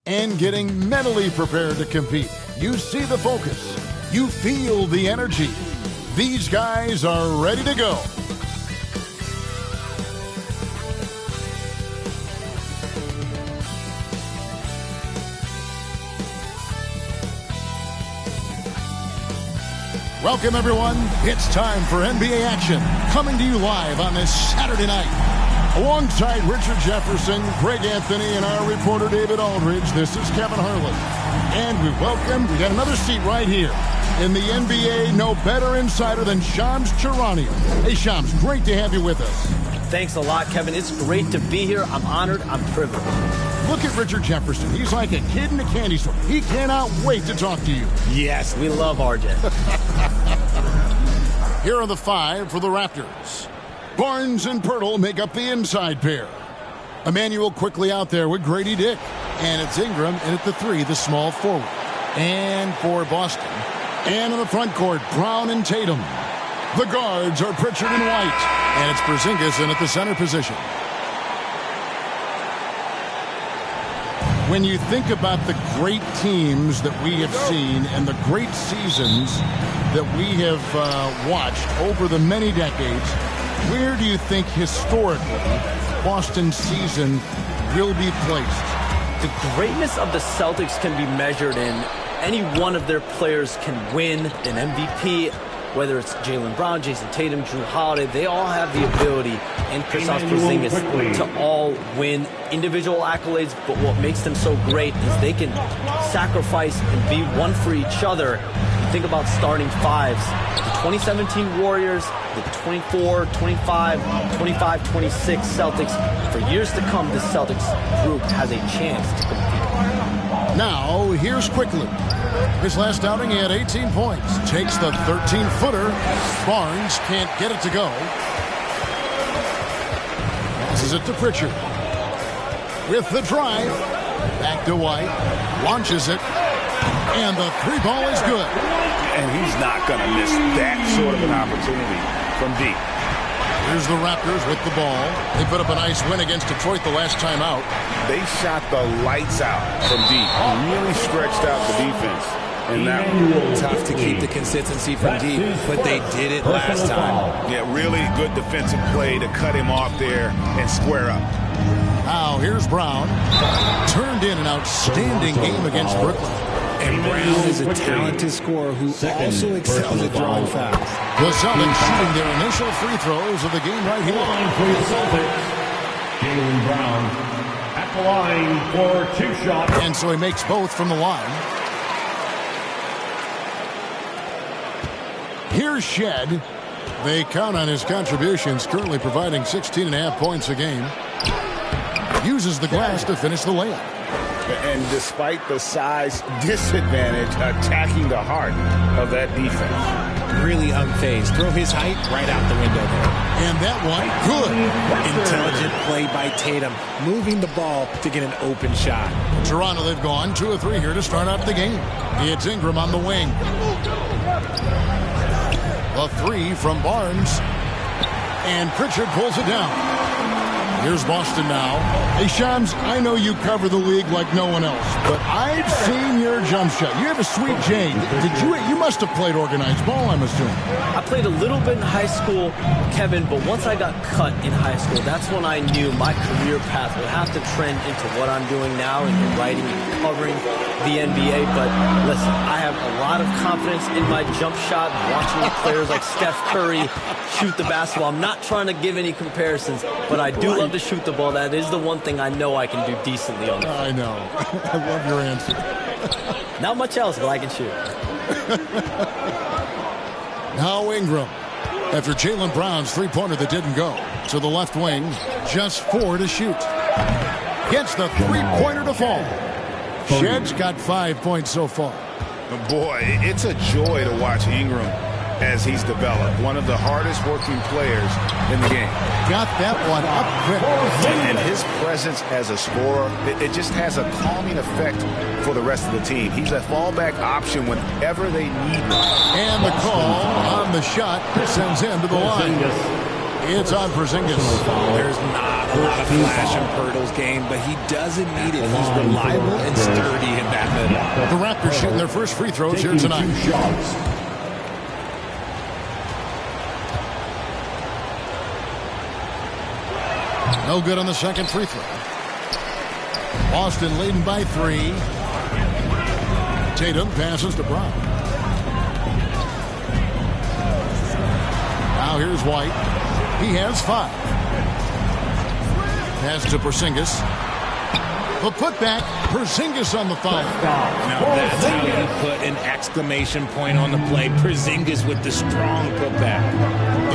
and getting mentally prepared to compete. You see the focus. You feel the energy. These guys are ready to go. Welcome, everyone. It's time for NBA action, coming to you live on this Saturday night. Alongside Richard Jefferson, Greg Anthony, and our reporter David Aldridge, this is Kevin Harlan. And we got another seat right here in the NBA, no better insider than Shams Charania. Hey, Shams, great to have you with us. Thanks a lot, Kevin. It's great to be here. I'm honored. I'm privileged. Look at Richard Jefferson. He's like a kid in a candy store. He cannot wait to talk to you. Yes, we love RJ. Here are the five for the Raptors. Barnes and Pirtle make up the inside pair. Emmanuel quickly out there with Grady Dick. And it's Ingram, and at the three, the small forward. And for Boston. And in the front court, Brown and Tatum. The guards are Pritchard and White. And it's Porzingis in at the center position. When you think about the great teams that we have seen and the great seasons that we have watched over the many decades, where do you think historically Boston's season will be placed? The greatness of the Celtics can be measured in any one of their players can win an MVP, whether it's Jaylen Brown, Jason Tatum, Drew Holiday. They all have the ability, and Kristaps Porzingis, to all win individual accolades. But what makes them so great is they can sacrifice and be one for each other. You think about starting fives. The 2017 Warriors, the 24, 25, 25, 26 Celtics. For years to come, this Celtics group has a chance to compete. Now, here's Quickly. His last outing, he had 18 points. Takes the 13-footer. Barnes can't get it to go. Passes it to Pritchard. With the drive. Back to White. Launches it. And the three ball is good. And he's not going to miss that sort of an opportunity from deep. Here's the Raptors with the ball. They put up a nice win against Detroit the last time out. They shot the lights out from deep. Really stretched out the defense. And that tough to keep the consistency from deep, but they did it last time. Yeah, really good defensive play to cut him off there and square up. Now here's Brown. Turned in an outstanding game against Brooklyn. And Brown is a talented scorer who also excels at drawing fouls. The Celtics shooting their initial free throws of the game right here. For the Celtics, Jaylen Brown at the line for two shots. And so he makes both from the line. Here's Shed. They count on his contributions, currently providing 16.5 points a game. Uses the glass to finish the layup. And despite the size disadvantage, attacking the heart of that defense. Really unfazed. Throw his height right out the window there. And that one, good. Intelligent play by Tatum, moving the ball to get an open shot. Toronto, they've gone 2 of 3 here to start out the game. It's Ingram on the wing. The three from Barnes. And Pritchard pulls it down. Here's Boston now. Hey, Shams, I know you cover the league like no one else, but I've seen your jump shot. You have a sweet Jane. You must have played organized ball, I'm assuming. I played a little bit in high school, Kevin, but once I got cut in high school, that's when I knew my career path would have to trend into what I'm doing now in writing and covering the NBA. But listen, I have a lot of confidence in my jump shot, watching players like Steph Curry shoot the basketball. I'm not trying to give any comparisons, but I do love to shoot the ball. That is the one thing I know I can do decently on the field. I know. I love your answer. Not much else, but I can shoot. Now Ingram. After Jaylen Brown's three-pointer that didn't go. To the left wing. Just 4 to shoot. Gets the three-pointer to fall. Shed's got 5 points so far. Boy, it's a joy to watch Ingram as he's developed. One of the hardest working players in the game. Got that one up quick. And his presence as a scorer, it just has a calming effect for the rest of the team. He's a fallback option whenever they need him. And the call on the shot sends him to the line. It's on Porzingis. There's not a lot of flash in Pirtle's game, but he doesn't need it. He's reliable and sturdy in that middle. The Raptors shooting their first free throws here tonight. No good on the second free throw. Boston leading by 3. Tatum passes to Brown. Now here's White. He has 5. Pass to Porzingis. The putback. Porzingis on the foul. Now that's how you put an exclamation point on the play. Porzingis with the strong putback.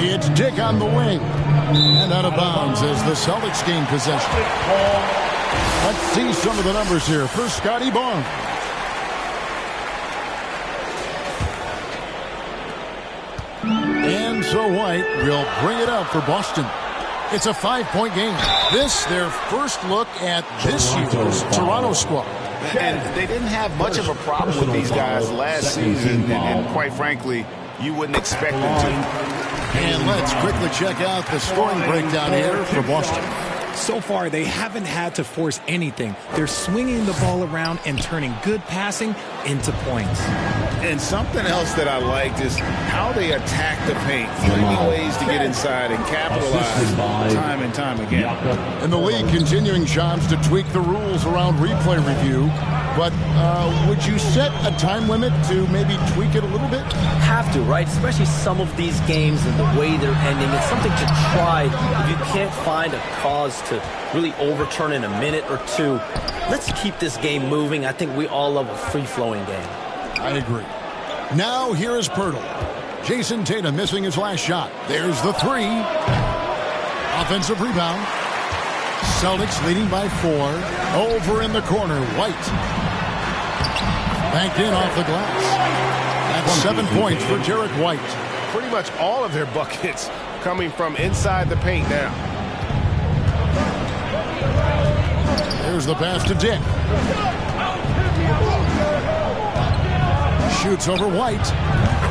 It's Dick on the wing. And out of bounds as the Celtics gain possession. Let's see some of the numbers here. First, Scotty Barnes. And so White will bring it up for Boston. It's a 5-point game. This, their first look at this year's Toronto squad. And they didn't have much of a problem with these guys last season, and quite frankly, you wouldn't expect them to. And let's quickly check out the scoring breakdown here for Boston. So far, they haven't had to force anything. They're swinging the ball around and turning good passing into points. And something else that I liked is how they attack the paint, finding ways to get inside and capitalize time and time again. And the league continuing, Shams, to tweak the rules around replay review. But would you set a time limit to maybe tweak it a little bit? Have to, right? Especially some of these games and the way they're ending. It's something to try. If you can't find a cause to really overturn in a minute or two, let's keep this game moving. I think we all love a free-flowing game. I agree. Now here is Pirtle. Jason Tatum missing his last shot. There's the 3. Offensive rebound. Celtics leading by 4. Over in the corner, White. Banked in off the glass. That's 7 points for Derek White. Pretty much all of their buckets coming from inside the paint now. Here's the pass to Dick. Shoots over White.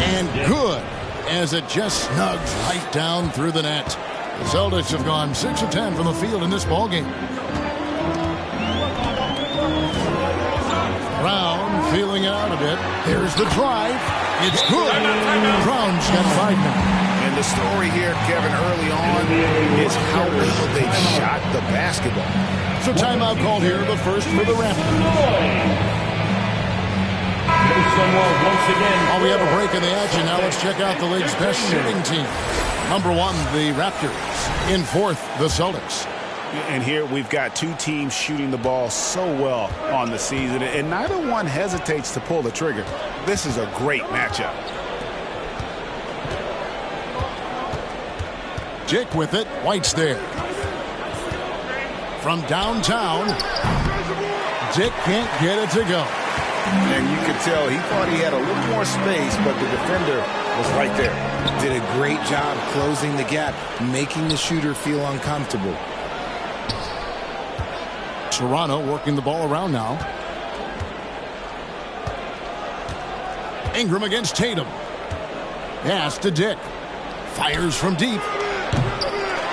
And good, as it just snugs right down through the net. The Celtics have gone 6 of 10 from the field in this ballgame. Brown feeling it out a bit. Here's the drive. It's good. Brown's got 5 now. And the story here, Kevin, early on is how well they shot the basketball. So timeout called here, the first for the Raptors. While we have a break in the action, now let's check out the league's best shooting team. Number 1, the Raptors. In 4th, the Celtics. And here we've got 2 teams shooting the ball so well on the season, and neither one hesitates to pull the trigger. This is a great matchup. Dick with it. White's there. From downtown, Dick can't get it to go. And you could tell he thought he had a little more space, but the defender was right there. Did a great job closing the gap, making the shooter feel uncomfortable. Toronto working the ball around now. Ingram against Tatum. Pass to Dick. Fires from deep.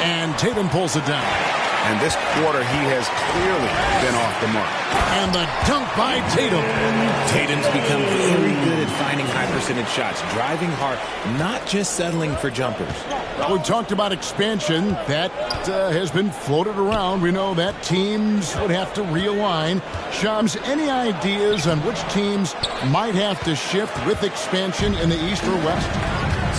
And Tatum pulls it down. And this quarter, he has clearly been off the mark. And the dunk by Tatum. Tatum's become very good at finding high percentage shots, driving hard, not just settling for jumpers. Well, we talked about expansion. That has been floated around. We know that teams would have to realign. Shams, any ideas on which teams might have to shift with expansion in the East or West?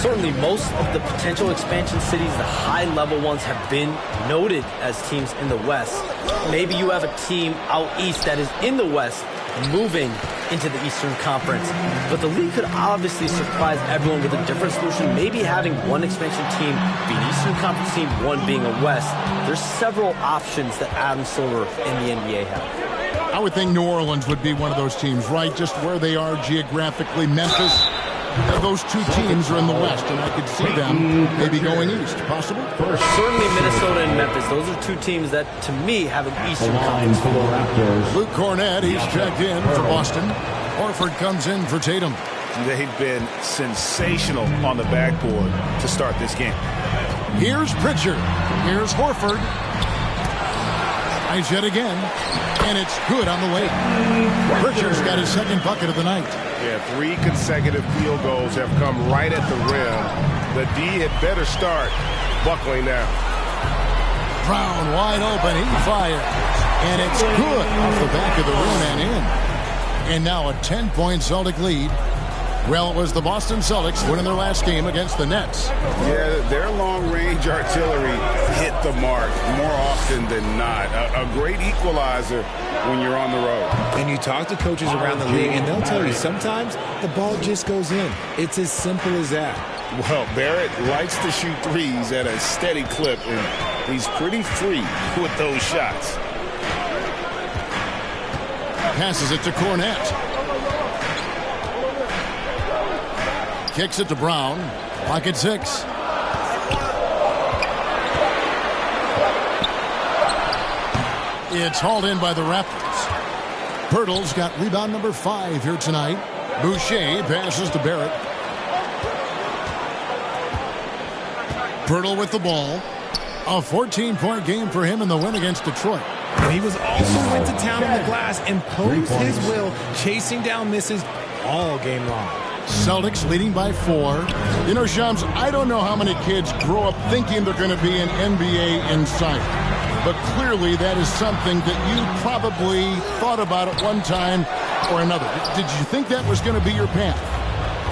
Certainly most of the potential expansion cities, the high-level ones, have been noted as teams in the West. Maybe you have a team out east that is in the West moving into the Eastern Conference. But the league could obviously surprise everyone with a different solution. Maybe having one expansion team be an Eastern Conference team, one being a West. There's several options that Adam Silver and the NBA have. I would think New Orleans would be one of those teams, right? Just where they are geographically. Memphis. Those 2 teams are in the West, and I could see them maybe going east. Possible? Certainly Minnesota and Memphis. Those are 2 teams that, to me, have an Eastern Conference. Luke Cornett, he's checked in for Boston. Horford comes in for Tatum. They've been sensational on the backboard to start this game. Here's Pritchard. Here's Horford. Nice yet again. And it's good on the way. Pritchard's got his second bucket of the night. Yeah, 3 consecutive field goals have come right at the rim. The D had better start buckling now. Brown wide open. He fires. And it's good off the back of the rim and in. And now a 10-point Celtic lead. Well, it was the Boston Celtics winning their last game against the Nets. Yeah, their long-range artillery hit the mark more often than not. A great equalizer when you're on the road. And you talk to coaches around the league, and they'll tell you sometimes the ball just goes in. It's as simple as that. Well, Barrett likes to shoot threes at a steady clip, and he's pretty free with those shots. Passes it to Cornette. Kicks it to Brown. Pocket 6. It's hauled in by the Raptors. Pirtle's got rebound number 5 here tonight. Boucher passes to Barrett. Pirtle with the ball. A 14-point game for him in the win against Detroit. And he was also went to town on the glass, imposed his will, chasing down misses all game long. Celtics leading by 4. You know, Shams, I don't know how many kids grow up thinking they're going to be an NBA insider. But clearly that is something that you probably thought about at one time or another. Did you think that was going to be your path?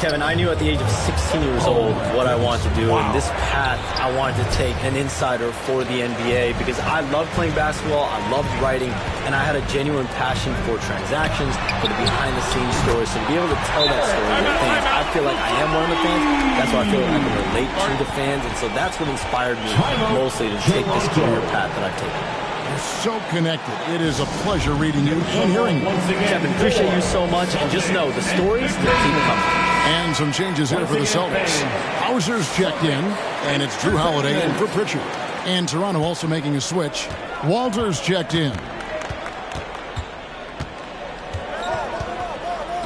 Kevin, I knew at the age of 16 years old what I wanted to do, and this path I wanted to take an insider for the NBA because I loved playing basketball, I loved writing, and I had a genuine passion for transactions, for the behind-the-scenes stories. So to be able to tell that story to fans, I feel like I am one of the fans. That's why I feel like I can relate to the fans, and so that's what inspired me mostly to take this career path that I've taken. You're so connected. It is a pleasure reading you and hearing you. Kevin, appreciate you so much, and just know the stories, they keep coming. And some changes here for the Celtics. Hauser's checked in, and it's Drew Holiday in for Pritchard. And Toronto also making a switch. Walter's checked in.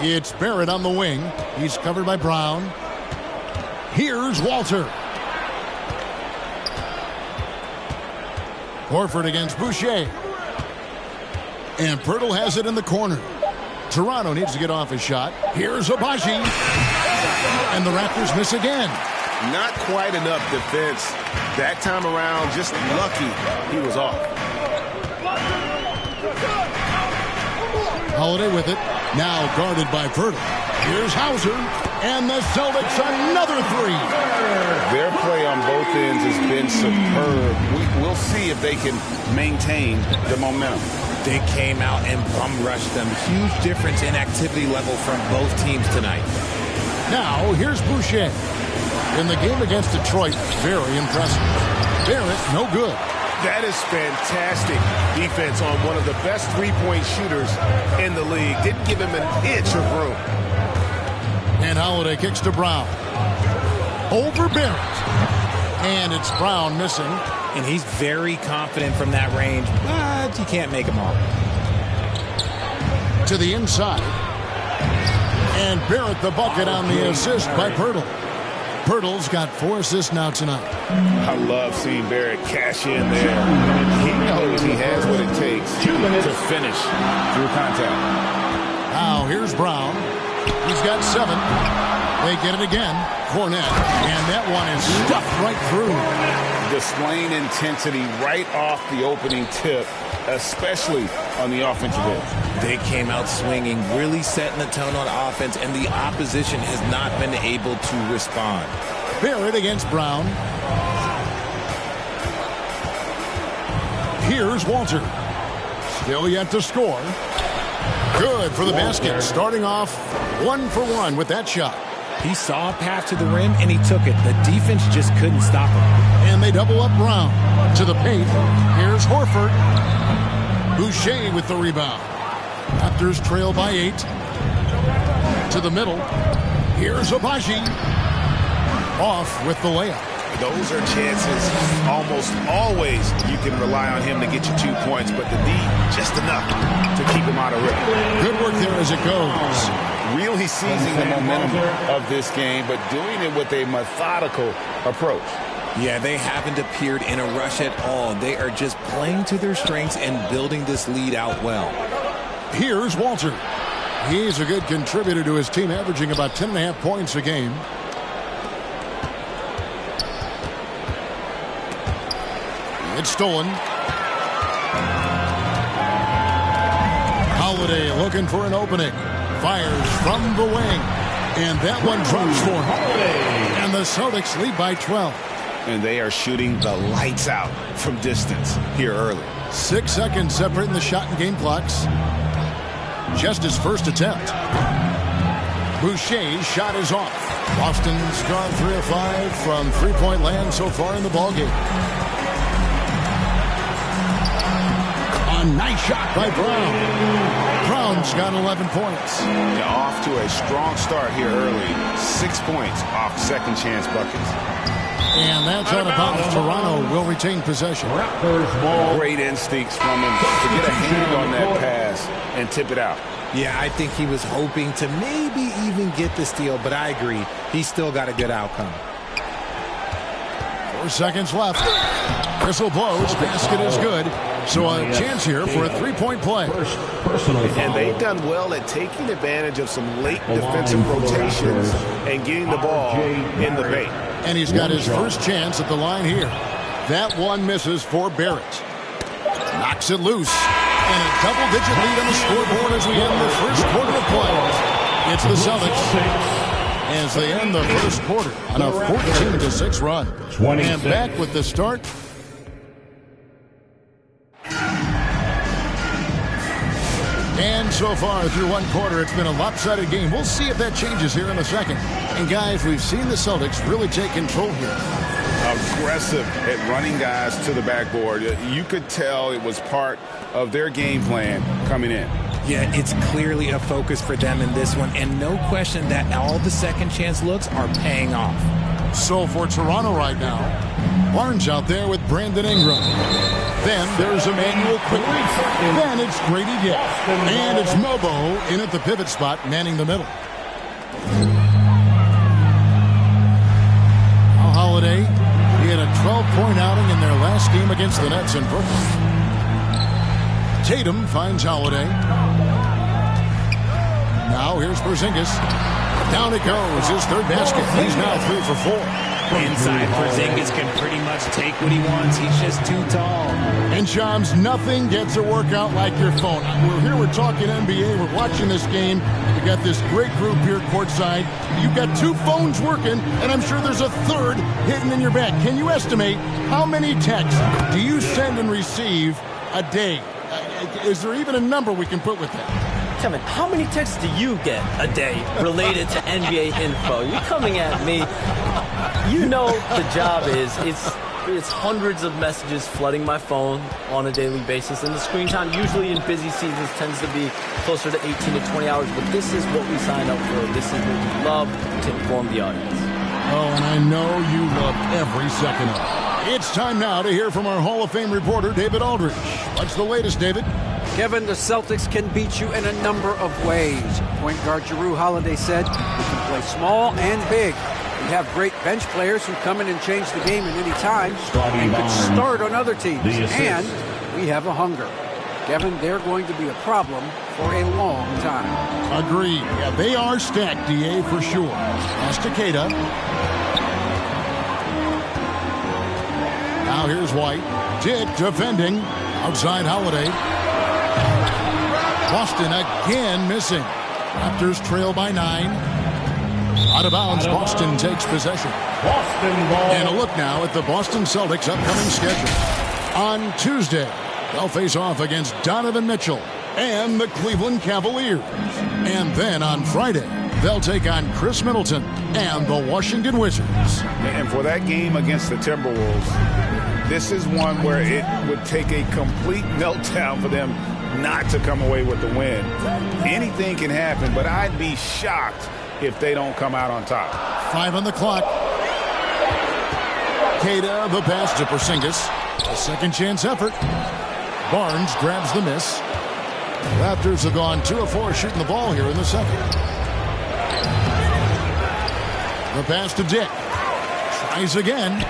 It's Barrett on the wing. He's covered by Brown. Here's Walter. Horford against Boucher. And Pirtle has it in the corner. Toronto needs to get off his shot. Here's Abaji. And the Raptors miss again. Not quite enough defense. That time around, just lucky he was off. Holiday with it. Now guarded by Pirtle. Here's Hauser. And the Celtics another 3. Their play on both ends has been superb. We'll see if they can maintain the momentum. They came out and bum-rushed them. Huge difference in activity level from both teams tonight. Now, here's Boucher. In the game against Detroit, very impressive. Barrett, no good. That is fantastic defense on one of the best three-point shooters in the league. Didn't give him an inch of room. And Holiday kicks to Brown. Over Barrett. And it's Brown missing. And he's very confident from that range, but you can't make him all. To the inside. And Barrett the bucket on the assist by Pirtle. Pirtle's got 4 assists now tonight. I love seeing Barrett cash in there. He knows he has what it takes to finish through contact. Now here's Brown. He's got 7. They get it again. Cornette. And that one is stuffed right through. Displaying intensity right off the opening tip, especially on the offensive end. They came out swinging, really setting the tone on offense, and the opposition has not been able to respond. Barrett against Brown. Here's Walter. Still yet to score. Good for the basket. Starting off 1 for 1 with that shot. He saw a path to the rim, and he took it. The defense just couldn't stop him. And they double up Brown. To the paint. Here's Horford. Boucher with the rebound. Raptors trail by 8. To the middle. Here's Abaji. Off with the layup. Those are chances almost always you can rely on him to get you 2 points, but the D, just enough to keep him out of rhythm. Good work there as it goes. Really seizing the momentum of this game, but doing it with a methodical approach. Yeah, they haven't appeared in a rush at all. They are just playing to their strengths and building this lead out well. Here's Walter. He's a good contributor to his team, averaging about 10.5 points a game. It's stolen. Holiday looking for an opening. Fires from the wing. And that one drops for Holiday. And the Celtics lead by 12. And they are shooting the lights out from distance here early. 6 seconds separating the shot and game clocks. Just his first attempt. Boucher's shot is off. Boston's gone 3 of 5 from three-point land so far in the ballgame. A nice shot by Brown. Brown's got 11 points. Yeah, off to a strong start here early. 6 points off second chance buckets. And that's out of bounds. Toronto will retain possession. Raptors ball. Great instincts from him to get a hand on that pass and tip it out. Yeah, I think he was hoping to maybe even get the steal, but I agree. He's still got a good outcome. 4 seconds left. Whistle blows. Basket is good. So a chance here for a three-point play. And they've done well at taking advantage of some late defensive rotations and getting the ball in the paint. And he's got his first chance at the line here. That one misses for Barrett. Knocks it loose. And a double-digit lead on the scoreboard as we end the first quarter of play. It's the Celtics as they end the first quarter on a 14-6 run. And back with the start. And so far through one quarter, it's been a lopsided game. We'll see if that changes here in the second. And guys, we've seen the Celtics really take control here. Aggressive at running guys to the backboard. You could tell it was part of their game plan coming in. Yeah, it's clearly a focus for them in this one, and no question that all the second chance looks are paying off. So for Toronto right now, Barnes out there with Brandon Ingram. Then there's Emmanuel quickly. Then it's Grady Dick. And it's Mobo in at the pivot spot, manning the middle. Now Holiday, he had a 12-point outing in their last game against the Nets in Brooklyn. Tatum finds Holiday. Now here's Porzingis. Down it goes, his third basket. He's now 3 for 4. Inside, Porzingis can pretty much take what he wants. He's just too tall. And Shams, nothing gets a workout like your phone. We're here, we're talking NBA, we're watching this game. We got this great group here courtside. You've got 2 phones working, and I'm sure there's a third hidden in your bag. Can you estimate how many texts do you send and receive a day? Is there even a number we can put with that? Kevin, how many texts do you get a day related to NBA info? You're coming at me. You know the job is, it's hundreds of messages flooding my phone on a daily basis. And the screen time usually in busy seasons tends to be closer to 18 to 20 hours. But this is what we signed up for. This is what we love to inform the audience. Oh, and I know you love every second of it. It's time now to hear from our Hall of Fame reporter, David Aldridge. What's the latest, David? Kevin, the Celtics can beat you in a number of ways. Point guard Jrue Holiday said, we can play small and big. We have great bench players who come in and change the game at any time and could start on other teams. And we have a hunger. Kevin, they're going to be a problem for a long time. Agreed. Yeah, they are stacked, DA, for sure. Pass to Queta. Now here's White. Dick defending. Outside Holiday. Boston again missing. Raptors trail by 9. Out of bounds, Boston takes possession. And a look now at the Boston Celtics' upcoming schedule. On Tuesday, they'll face off against Donovan Mitchell and the Cleveland Cavaliers. And then on Friday, they'll take on Chris Middleton and the Washington Wizards. And for that game against the Timberwolves, this is one where it would take a complete meltdown for them not to come away with the win. Anything can happen, but I'd be shocked if they don't come out on top. 5 on the clock. Queta, the pass to Porzingis. A second chance effort. Barnes grabs the miss. Raptors have gone 2 of 4 shooting the ball here in the second. The pass to Dick. Tries again.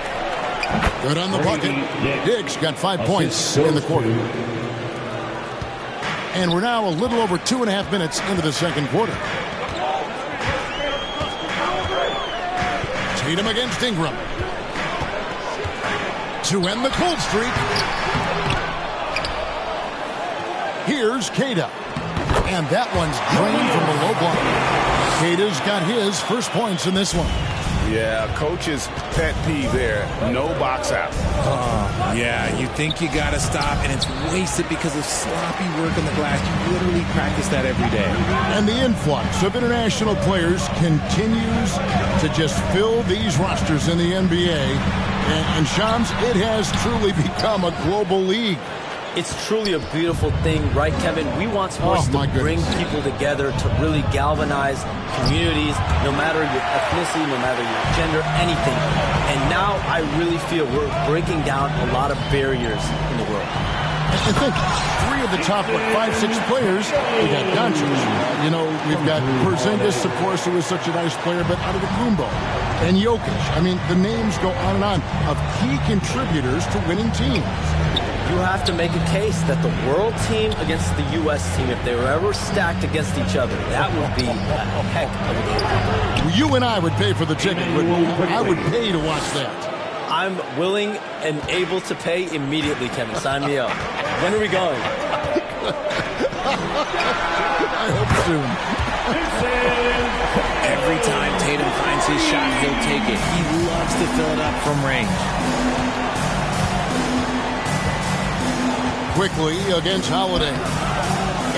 Good on the bucket. Diggs got 5 points in the quarter. And we're now a little over 2.5 minutes into the second quarter. Tatum against Ingram. To end the cold streak. Here's Kata. And that one's drained from the low block. Kata's got his first points in this one. Yeah, coach's pet peeve there. No box out. Yeah, you think you got to stop, and it's wasted because of sloppy work on the glass. You literally practice that every day. And the influx of international players continues to just fill these rosters in the NBA. And Shams, it has truly become a global league. It's truly a beautiful thing, right, Kevin? We want sports to bring people together, to really galvanize communities, no matter your ethnicity, no matter your gender, anything. And now I really feel we're breaking down a lot of barriers in the world. I think 3 of the top 5-6 players, we got Doncic. You know, we've got Porzingis, of course, who is such a nice player, but out of the Kumbo. And Jokic. I mean, the names go on and on of key contributors to winning teams. You have to make a case that the world team against the U.S. team, if they were ever stacked against each other, that would be a heck of a game. You and I would pay for the ticket, but I would pay to watch that. I'm willing and able to pay immediately, Kevin. Sign me up. When are we going? I hope soon. Every time Tatum finds his shot, he'll take it. He loves to fill it up from range. Quickly against Holiday.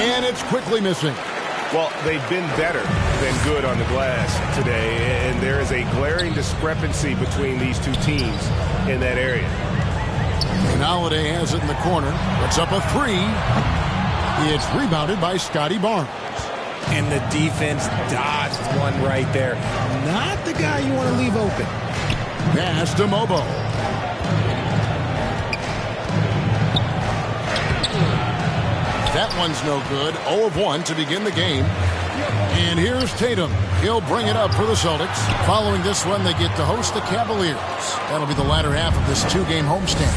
And it's quickly missing. Well, they've been better than good on the glass today, and there is a glaring discrepancy between these two teams in that area. And Holiday has it in the corner. Puts up a 3. It's rebounded by Scotty Barnes. And the defense dodged one right there. Not the guy you want to leave open. Pass to Mobo. That one's no good. 0 of 1 to begin the game. And here's Tatum. He'll bring it up for the Celtics. Following this one, they get to host the Cavaliers. That'll be the latter half of this 2-game homestand.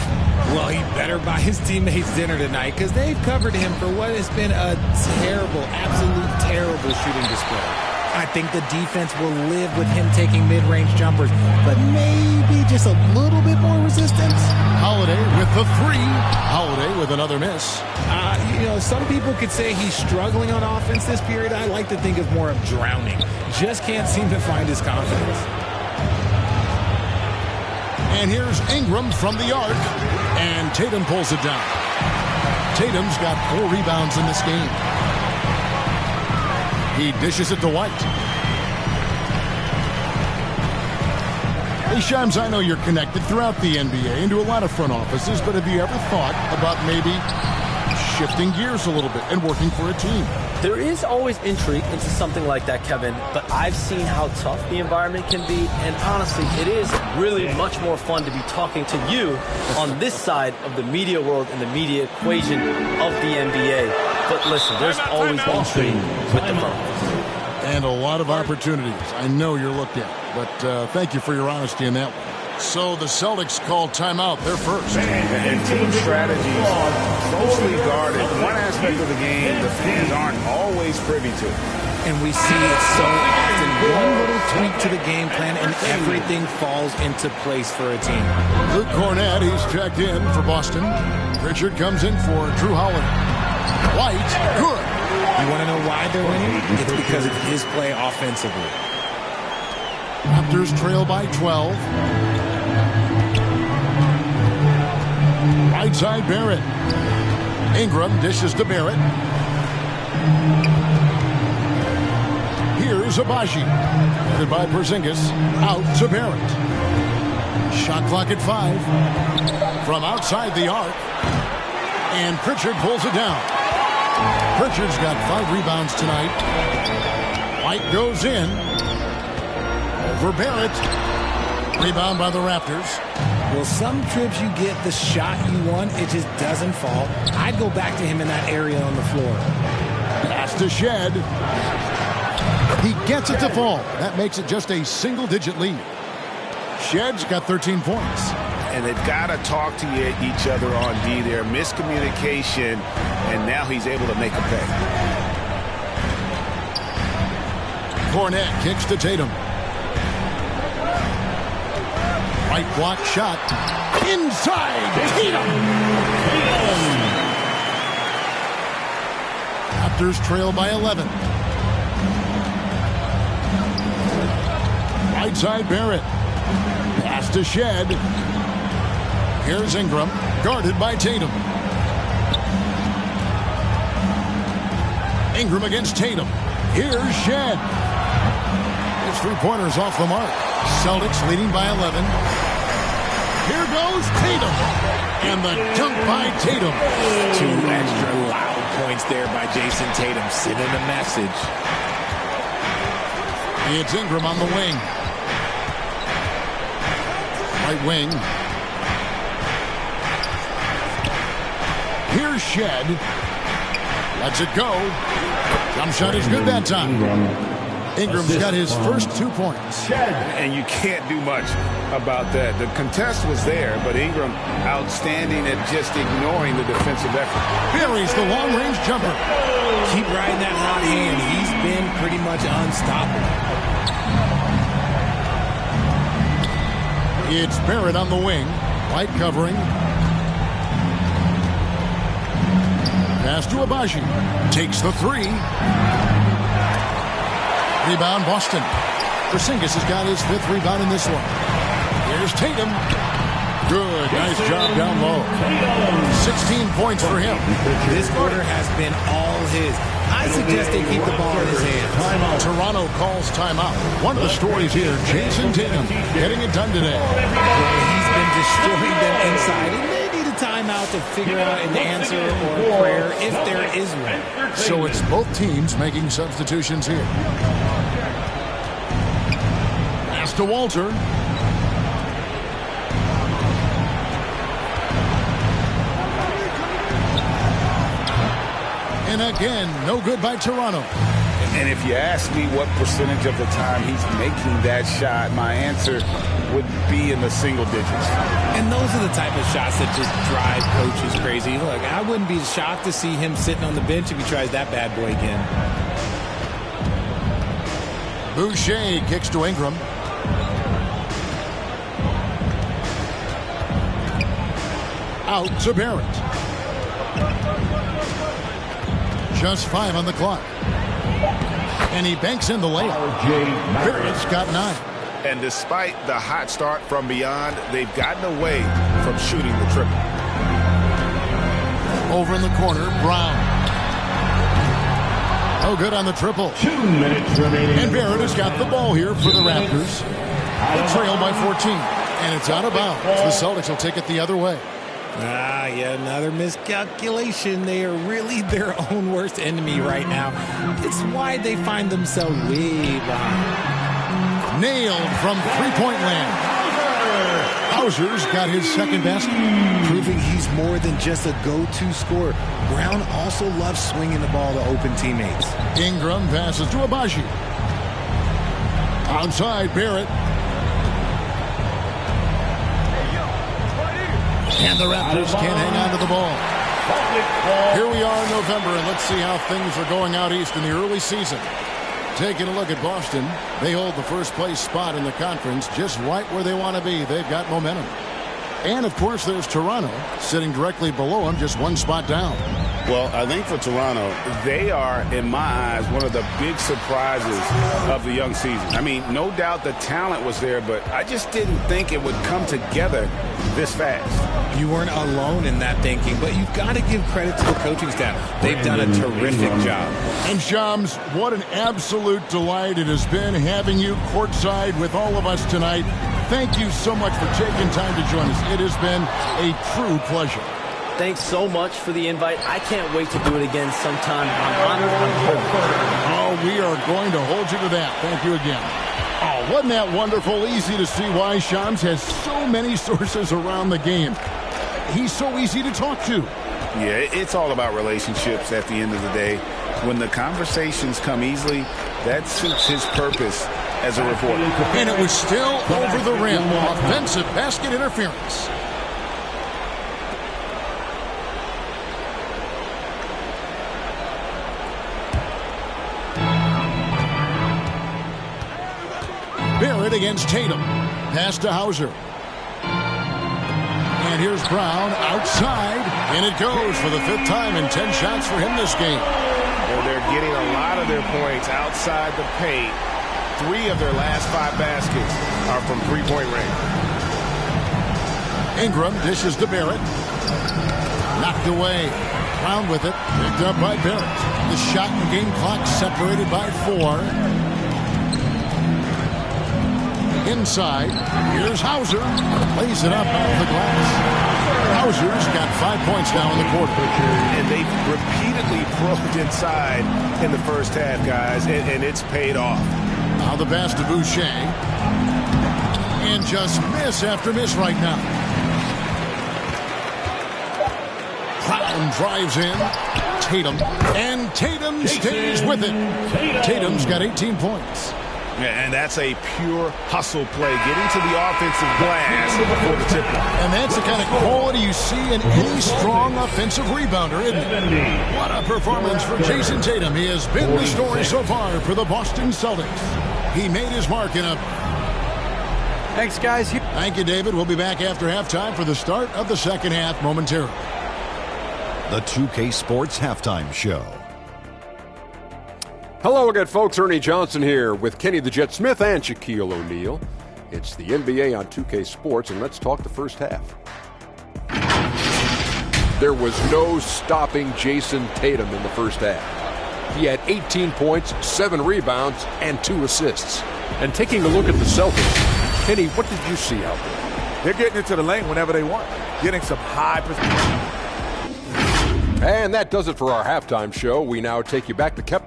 Well, he better buy his teammates dinner tonight because they've covered him for what has been a terrible, absolute terrible shooting display. I think the defense will live with him taking mid-range jumpers, but maybe just a little bit more resistance. Holiday with the 3. Holiday with another miss. You know, some people could say he's struggling on offense this period. I like to think of more of drowning. Just can't seem to find his confidence. And here's Ingram from the arc. And Tatum pulls it down. Tatum's got 4 rebounds in this game. He dishes it to White. Hey, Shams, I know you're connected throughout the NBA into a lot of front offices, but have you ever thought about maybe shifting gears a little bit and working for a team? There is always intrigue into something like that, Kevin, but I've seen how tough the environment can be, and honestly, it is really much more fun to be talking to you on this side of the media world and the media equation of the NBA. But listen, there's always intrigue with the front office. And a lot of opportunities. I know you're looked at, but thank you for your honesty in that one. So the Celtics call timeout. They're first. And team strategy closely guarded. One aspect of the game the fans aren't always privy to. And we see it so often. One little tweak to the game plan and everything falls into place for a team. Luke Cornett, he's checked in for Boston. Pritchard comes in for Drew Holiday. White, good. You want to know why they're winning? It's because of his play offensively. Raptors trail by 12. Right side, Barrett. Ingram dishes to Barrett. Here's Abaji. Headed by Porzingis. Out to Barrett. Shot clock at 5. From outside the arc. And Pritchard pulls it down. Pritchard's got 5 rebounds tonight. White goes in. Over Barrett. Rebound by the Raptors. Well, some trips you get the shot you want, it just doesn't fall. I'd go back to him in that area on the floor. Pass to Shed. He gets it to fall. That makes it just a single-digit lead. Shed's got 13 points. and they've got to talk to each other on D there. Miscommunication, and now he's able to make a pay. Cornette kicks to Tatum. Right block shot. Inside. Tatum. Raptors trail by 11. Right side Barrett. Pass to Shed. Here's Ingram. Guarded by Tatum. Ingram against Tatum. Here's Shed. His three-pointers off the mark. Celtics leading by 11. Here goes Tatum. And the dunk by Tatum. 2 extra loud points there by Jason Tatum, sending a message. It's Ingram on the wing. Right wing. Here's Shed. Lets it go. Jump shot is good that time. Ingram's got his first 2 points. And you can't do much about that. The contest was there, but Ingram outstanding at just ignoring the defensive effort. Buries the long-range jumper. Keep riding that hot hand. He's been pretty much unstoppable. It's Barrett on the wing. White covering. Pass to Abaji. Takes the three. Rebound Boston. Porzingis has got his 5th rebound in this one. Here's Tatum. Good. Nice job down low. 16 points for him. This quarter has been all his. I suggest they keep the ball in his hands. Timeout. Toronto calls timeout. One of the stories here, Jason Tatum getting it done today. He's been destroying them inside. And they need a timeout to figure out an answer or a prayer if there is one. So it's both teams making substitutions here. Pass to Walter. And again, no good by Toronto. And if you ask me what percentage of the time he's making that shot, my answer would be in the single digits. And those are the type of shots that just drive coaches crazy. Look, I wouldn't be shocked to see him sitting on the bench if he tries that bad boy again. Boucher kicks to Ingram. Out to Barrett. Just 5 on the clock. And he banks in the layup. Barrett's got 9. And despite the hot start from beyond, they've gotten away from shooting the triple. Over in the corner, Brown. Oh, good on the triple. 2 minutes remaining. And Barrett has got the ball here for the Raptors. They trail by 14. And it's out of bounds. The Celtics will take it the other way. Yeah, another miscalculation. They are really their own worst enemy right now. It's why they find themselves way behind. Nailed from three-point land. Hauser's got his second basket. Proving he's more than just a go-to scorer. Brown also loves swinging the ball to open teammates. Ingram passes to Abaji. Outside, Barrett. And the Raptors can't hang on to the ball. Here we are in November, and let's see how things are going out east in the early season. Taking a look at Boston, they hold the first place spot in the conference just right where they want to be. They've got momentum. And, of course, there's Toronto sitting directly below them, just 1 spot down. Well, I think for Toronto, they are, in my eyes, one of the big surprises of the young season. I mean, no doubt the talent was there, but I just didn't think it would come together this fast. You weren't alone in that thinking, but you've got to give credit to the coaching staff. They've done a terrific job. And Shams, what an absolute delight it has been having you courtside with all of us tonight. Thank you so much for taking time to join us. It has been a true pleasure. Thanks so much for the invite. I can't wait to do it again sometime. I'm honored. I'm humbled. Oh, we are going to hold you to that. Thank you again. Oh, wasn't that wonderful? Easy to see why Shams has so many sources around the game. He's so easy to talk to. Yeah, it's all about relationships at the end of the day. When the conversations come easily, that suits his purpose as a reporter. And it was still over the rim. Offensive basket interference. against Tatum. Pass to Hauser. And here's Brown outside, and it goes for the 5th time in 10 shots for him this game. Well, they're getting a lot of their points outside the paint. 3 of their last 5 baskets are from three-point range. Ingram dishes to Barrett. Knocked away. Brown with it. Picked up by Barrett. The shot and game clock separated by 4. Inside. Here's Hauser. Lays it up off the glass. Hauser's got 5 points now in the quarter. And they've repeatedly probed inside in the first half, guys, and it's paid off. Now the pass to Boucher. And just miss after miss right now. Brown drives in. Tatum. And Tatum stays with it. Tatum's got 18 points. And that's a pure hustle play. Getting to the offensive glass before the tip. And that's the kind of quality you see in any strong offensive rebounder, isn't it? What a performance for Jason Tatum. He has been the story so far for the Boston Celtics. He made his mark in a... Thanks, guys. Thank you, David. We'll be back after halftime for the start of the second half momentarily. The 2K Sports Halftime Show. Hello again, folks. Ernie Johnson here with Kenny the Jet Smith and Shaquille O'Neal. It's the NBA on 2K Sports, and let's talk the first half. There was no stopping Jason Tatum in the first half. He had 18 points, 7 rebounds, and 2 assists. And taking a look at the Celtics, Kenny, what did you see out there? They're getting into the lane whenever they want, getting some high position. And that does it for our halftime show. We now take you back to Kep.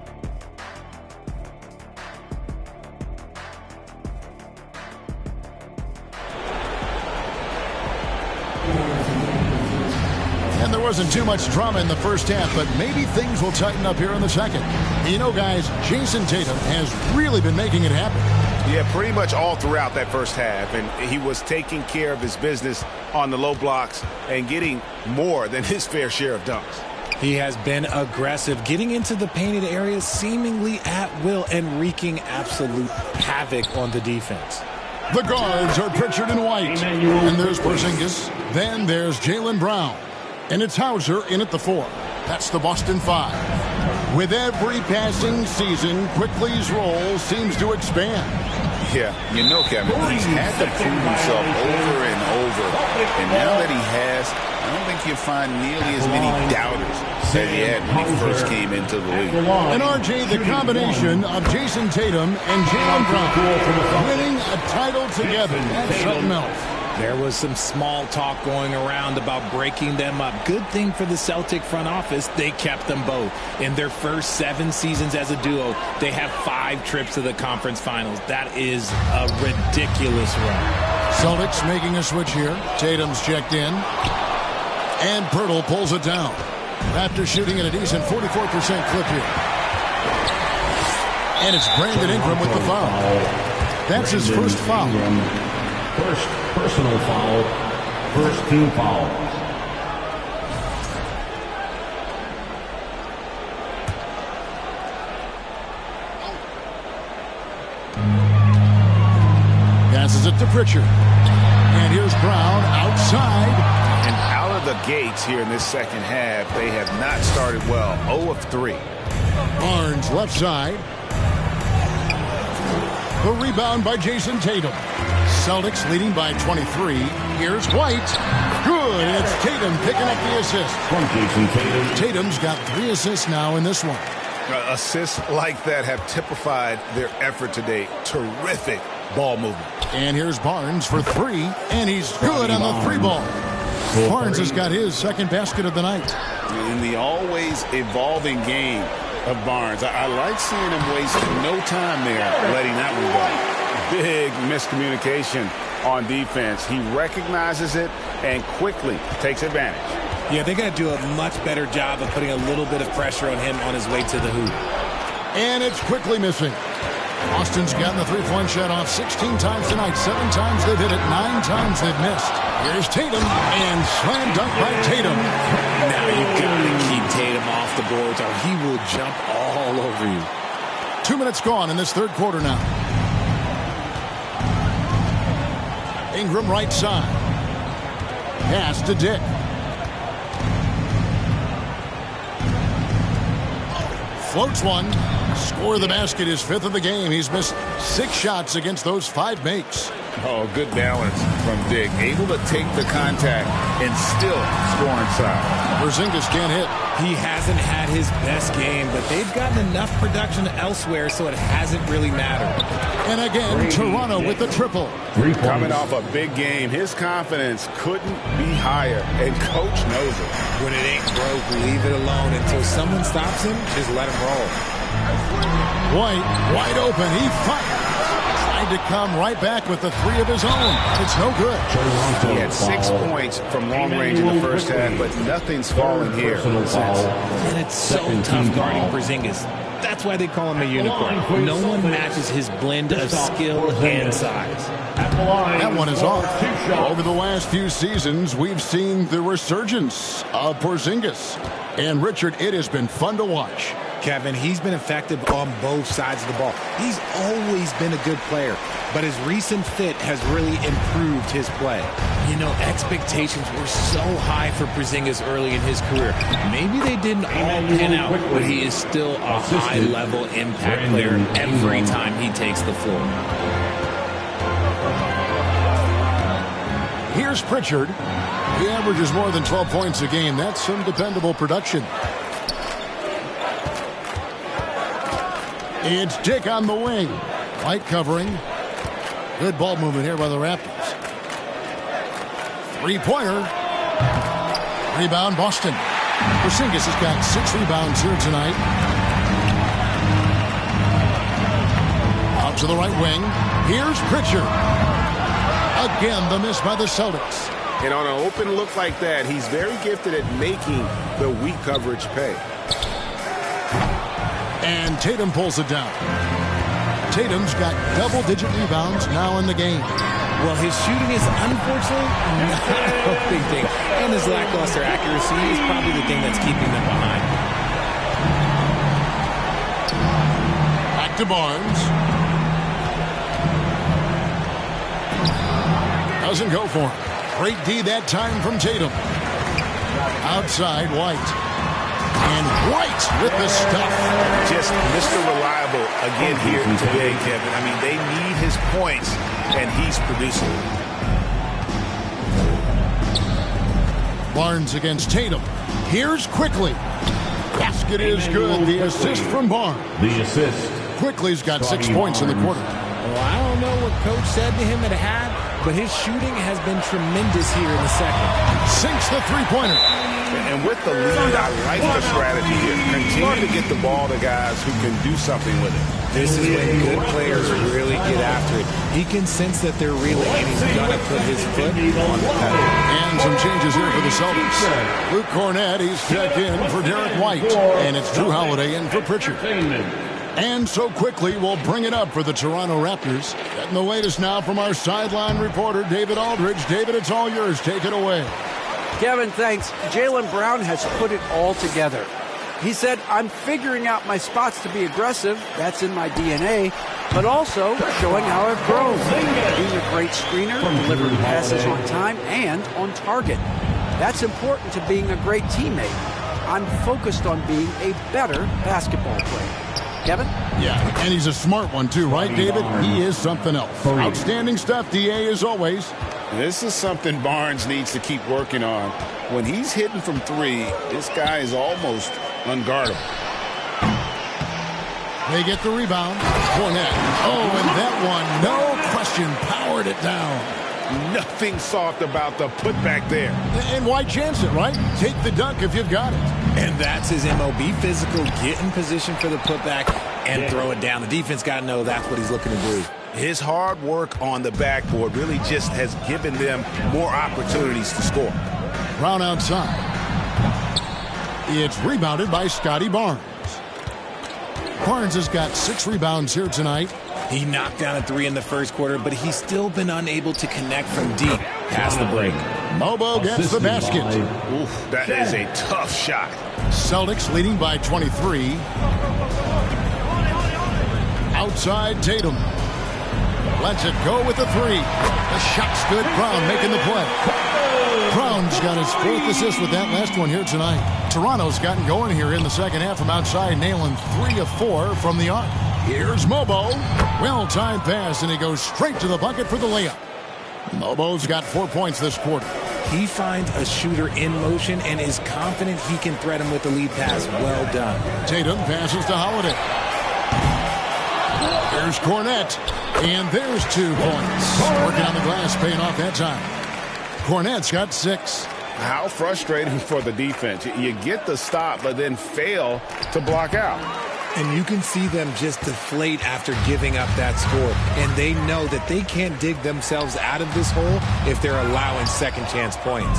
And there wasn't too much drama in the first half, but maybe things will tighten up here in the second. You know, guys, Jason Tatum has really been making it happen. Yeah, pretty much all throughout that first half. And he was taking care of his business on the low blocks and getting more than his fair share of dunks. He has been aggressive, getting into the painted areas seemingly at will and wreaking absolute havoc on the defense. The guards are Pritchard and White. And there's Porzingis. Then there's Jaylen Brown. And it's Hauser in at the 4. That's the Boston 5. With every passing season, Quickly's role seems to expand. Yeah, you know, Kevin, he's had to prove himself over and over. And now that he has, I don't think you'll find nearly as many doubters as he had when he first came into the league. And RJ, the combination of Jason Tatum and Jaylen Brown winning a title together. That's something else. There was some small talk going around about breaking them up. Good thing for the Celtic front office, they kept them both. In their first 7 seasons as a duo, they have 5 trips to the conference finals. That is a ridiculous run. Celtics making a switch here. Tatum's checked in. And Pirtle pulls it down. Raptor shooting at a decent 44% clip here. And it's Brandon Ingram with the foul. That's his first foul. First personal foul, first team foul. Passes it to Pritchard. And here's Brown outside. And out of the gates here in this second half, they have not started well. 0 of 3. Barnes left side. The rebound by Jason Tatum. Celtics leading by 23. Here's White. Good. And it's Tatum picking up the assist. From Jason Tatum. Tatum's got 3 assists now in this one. Assists like that have typified their effort today. Terrific ball movement. And here's Barnes for 3. And he's good on the 3 ball. Barnes has got his second basket of the night. In the always evolving game of Barnes, I like seeing him waste no time there letting that one go. Big miscommunication on defense. He recognizes it and quickly takes advantage. Yeah, they got to do a much better job of putting a little bit of pressure on him on his way to the hoop. And it's quickly missing. Austin's gotten the 3-point shot off 16 times tonight. 7 times they've hit it. 9 times they've missed. Here's Tatum, and slam dunk by Tatum. Now you've got to keep Tatum off the boards or he will jump all over you. 2 minutes gone in this third quarter now. Ingram right side. Pass to Dick. Floats one. Score the basket, his 5th of the game. He's missed 6 shots against those 5 makes. Oh, good balance from Dick. Able to take the contact and still score inside. Porzingis can't hit. He hasn't had his best game, but they've gotten enough production elsewhere, so it hasn't really mattered. And again, Toronto with the triple. Coming off a big game, his confidence couldn't be higher, and coach knows it. When it ain't broke, leave it alone until someone stops him. Just let him roll. White, wide open. He fires. Tried to come right back with the 3 of his own. It's no good. He had 6 points from long range in the first half, but nothing's falling here. And it's so tough guarding Porzingis. That's why they call him a unicorn. No one matches his blend of skill and size. That one is off. Over the last few seasons, we've seen the resurgence of Porzingis. And Richard, it has been fun to watch. Kevin, he's been effective on both sides of the ball. He's always been a good player, but his recent fit has really improved his play. You know, expectations were so high for Porzingis early in his career. Maybe they didn't all pan out, but he is still a high-level impact player every time he takes the floor. Here's Pritchard. He averages more than 12 points a game. That's some dependable production. It's Dick on the wing. White covering. Good ball movement here by the Raptors. 3-pointer. Rebound, Boston. Porzingis has got 6 rebounds here tonight. Out to the right wing. Here's Pritchard. Again, the miss by the Celtics. And on an open look like that, he's very gifted at making the weak coverage pay. And Tatum pulls it down. Tatum's got double-digit rebounds now in the game. Well, his shooting is unfortunately not a big thing. And his lackluster accuracy is probably the thing that's keeping them behind. Back to Barnes. Doesn't go for him. Great D that time from Tatum. Outside, White. And White with the stuff. Just Mr. Reliable again here today, Kevin. I mean, they need his points, and he's producing. Barnes against Tatum. Here's Quickly. Basket is good. The assist from Barnes. The assist. Quickly's got 6 points in the quarter. Well, I don't know what Coach said to him at half, but his shooting has been tremendous here in the second. Sinks the 3-pointer. And with the lead, I like the strategy here. Continue to get the ball to guys who can do something with it. This is when good players really get after it. He can sense that they're reeling, and he's going to put his foot on the pedal. And some changes here for the Celtics. Luke Cornett, he's checked in for Derek White. And it's Drew Holiday in for Pritchard. And so Quickly we'll bring it up for the Toronto Raptors. Getting the latest now from our sideline reporter, David Aldridge. David, it's all yours. Take it away. Kevin, thanks. Jaylen Brown has put it all together. He said, I'm figuring out my spots to be aggressive. That's in my DNA. But also showing how I've grown. Being a great screener, delivering passes on time and on target. That's important to being a great teammate. I'm focused on being a better basketball player. Kevin? Yeah, and he's a smart one too, right, David? He is something else. Outstanding stuff, DA, as always. This is something Barnes needs to keep working on. When he's hitting from 3, this guy is almost unguardable. They get the rebound. Cornett. Oh, and that one, no question, powered it down. Nothing soft about the putback there. And why chance it, right? Take the dunk if you've got it. And that's his MO. Be physical, get in position for the putback, and throw it down. The defense got to know that's what he's looking to do. His hard work on the backboard really just has given them more opportunities to score. Brown outside. It's rebounded by Scotty Barnes. Barnes has got 6 rebounds here tonight. He knocked down a 3 in the first quarter, but he's still been unable to connect from deep past the break. Mobo gets the basket. Oof, that is a tough shot. Celtics leading by 23. Outside Tatum. Lets it go with the three. The shot's good. Brown making the play. Brown's got his 4th assist with that last one here tonight. Toronto's gotten going here in the second half from outside, nailing 3 of 4 from the arc. Here's Mobo. Well-timed pass, and he goes straight to the bucket for the layup. Mobo's got 4 points this quarter. He finds a shooter in motion and is confident he can thread him with the lead pass. Well done. Tatum passes to Holiday. There's Cornette. And there's 2 points. Working on the glass, paying off that time. Cornette's got 6. How frustrating for the defense. You get the stop, but then fail to block out. And you can see them just deflate after giving up that score. And they know that they can't dig themselves out of this hole if they're allowing second chance points.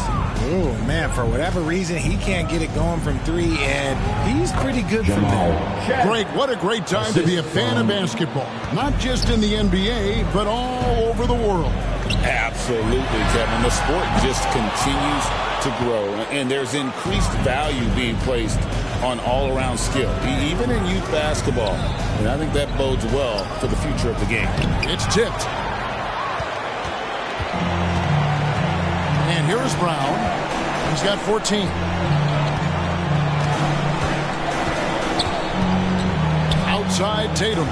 Oh, man, for whatever reason, he can't get it going from 3, and he's pretty good from there. Greg, what a great time to be a fan of basketball. Not just in the NBA, but all over the world. Absolutely, Kevin. The sport just continues to grow, and there's increased value being placed on all-around skill, even in youth basketball. And I think that bodes well for the future of the game. It's tipped. And here's Brown. He's got 14. Outside Tatum.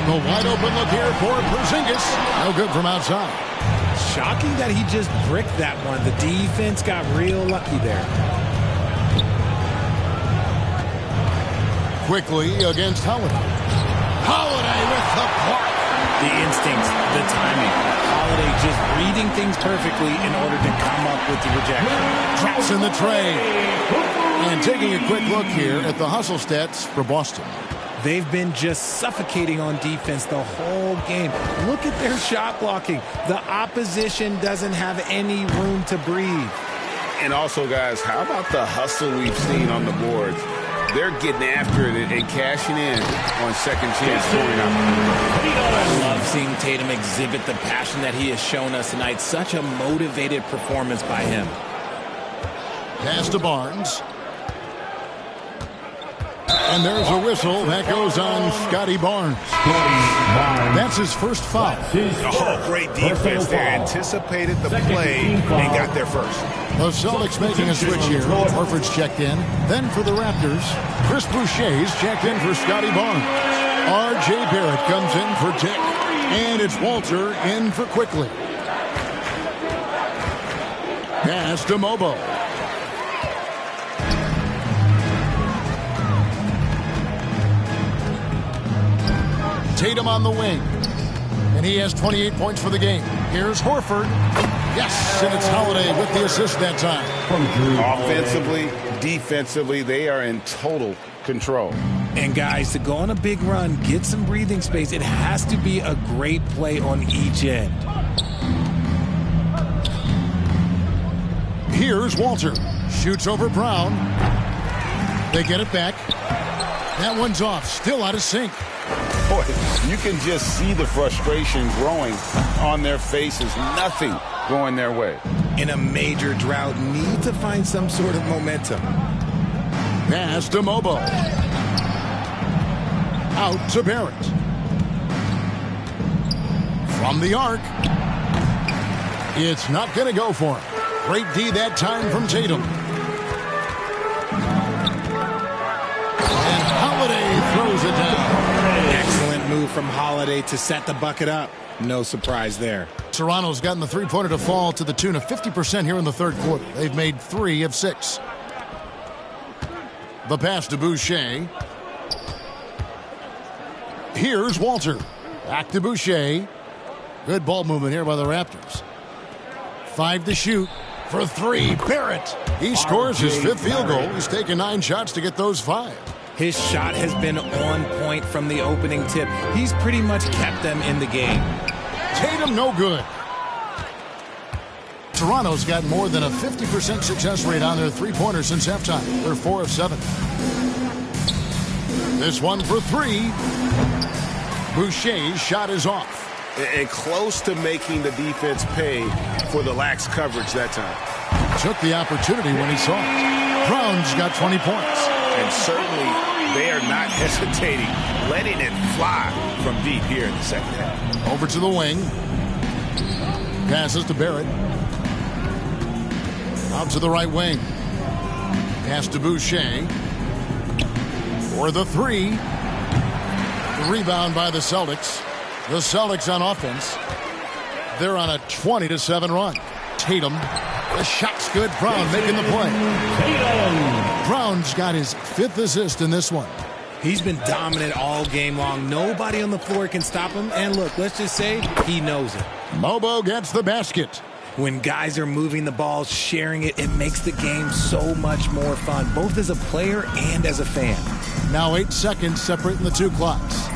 The wide open look here for Porzingis. No good from outside. Shocking that he just bricked that one. The defense got real lucky there. Quickly against Holiday. Holiday with the block. The instincts, the timing. Holiday just reading things perfectly in order to come up with the rejection. Drops in the tray. And taking a quick look here at the hustle stats for Boston. They've been just suffocating on defense the whole game. Look at their shot blocking. The opposition doesn't have any room to breathe. And also, guys, how about the hustle we've seen on the boards? They're getting after it and cashing in on second chance scoring opportunities. I love seeing Tatum exhibit the passion that he has shown us tonight. Such a motivated performance by him. Pass to Barnes. And there's a whistle. That goes on Scotty Barnes. That's his first foul. Oh, great defense there. Anticipated the play and got there first. The Celtics making a switch here. Horford's checked in. Then for the Raptors, Chris Boucher's checked in for Scotty Barnes. R.J. Barrett comes in for Tick. And it's Walter in for Quickly. Pass to Mobo. Tatum on the wing. And he has 28 points for the game. Here's Horford. Yes, and it's Holiday with the assist that time. Offensively, defensively, they are in total control. And guys, to go on a big run, get some breathing space, it has to be a great play on each end. Here's Walter. Shoots over Brown. They get it back. That one's off. Still out of sync. Boy, you can just see the frustration growing on their faces. Nothing going their way. In a major drought, need to find some sort of momentum. Pass to Mobo. Out to Barrett. From the arc. It's not going to go for him. Great D that time from Tatum. And Holiday throws it down. Excellent move from Holiday to set the bucket up. No surprise there. Toronto's gotten the three-pointer to fall to the tune of 50% here in the third quarter. They've made 3 of 6. The pass to Boucher. Here's Walter. Back to Boucher. Good ball movement here by the Raptors. 5 to shoot for 3. Barrett. He scores his 5th field goal. He's taken 9 shots to get those 5. His shot has been on point from the opening tip. He's pretty much kept them in the game. Tatum no good. Toronto's got more than a 50% success rate on their three-pointers since halftime. They're 4 of 7. This one for 3. Boucher's shot is off. And close to making the defense pay for the lax coverage that time. Took the opportunity when he saw it. Brown's got 20 points. And certainly They are not hesitating, letting it fly from deep here in the second half. Over to the wing. Passes to Barrett. Out to the right wing. Pass to Boucher. For the three. The rebound by the Celtics. The Celtics on offense. They're on a 20-7 run. Tatum. The shot's good. Brown making the play. Brown's got his 5th assist in this one. He's been dominant all game long. Nobody on the floor can stop him. And look, let's just say he knows it. Mobo gets the basket. When guys are moving the ball, sharing it, it makes the game so much more fun, both as a player and as a fan. Now 8 seconds separating the two clocks.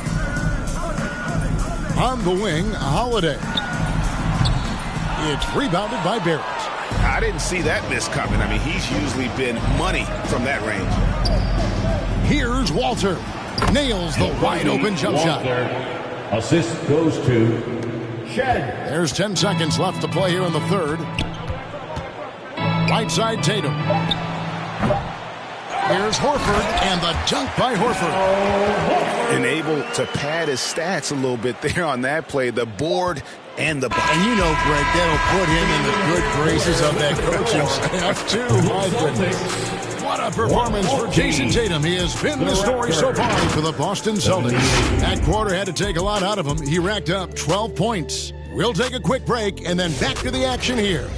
On the wing, Holiday. It's rebounded by Barrett. I didn't see that miss coming. I mean, he's usually been money from that range. Here's Walter. Nails the wide-open jump shot. Assist goes to Shed. There's 10 seconds left to play here in the third. Right side, Tatum. Here's Horford, and the dunk by Horford. And able to pad his stats a little bit there on that play. The board and the... And you know, Greg, that'll put him in the good graces of that coaching staff, too. My goodness. What a performance for Jason Tatum. He has been the story so far for the Boston Celtics. That quarter had to take a lot out of him. He racked up 12 points. We'll take a quick break and then back to the action here.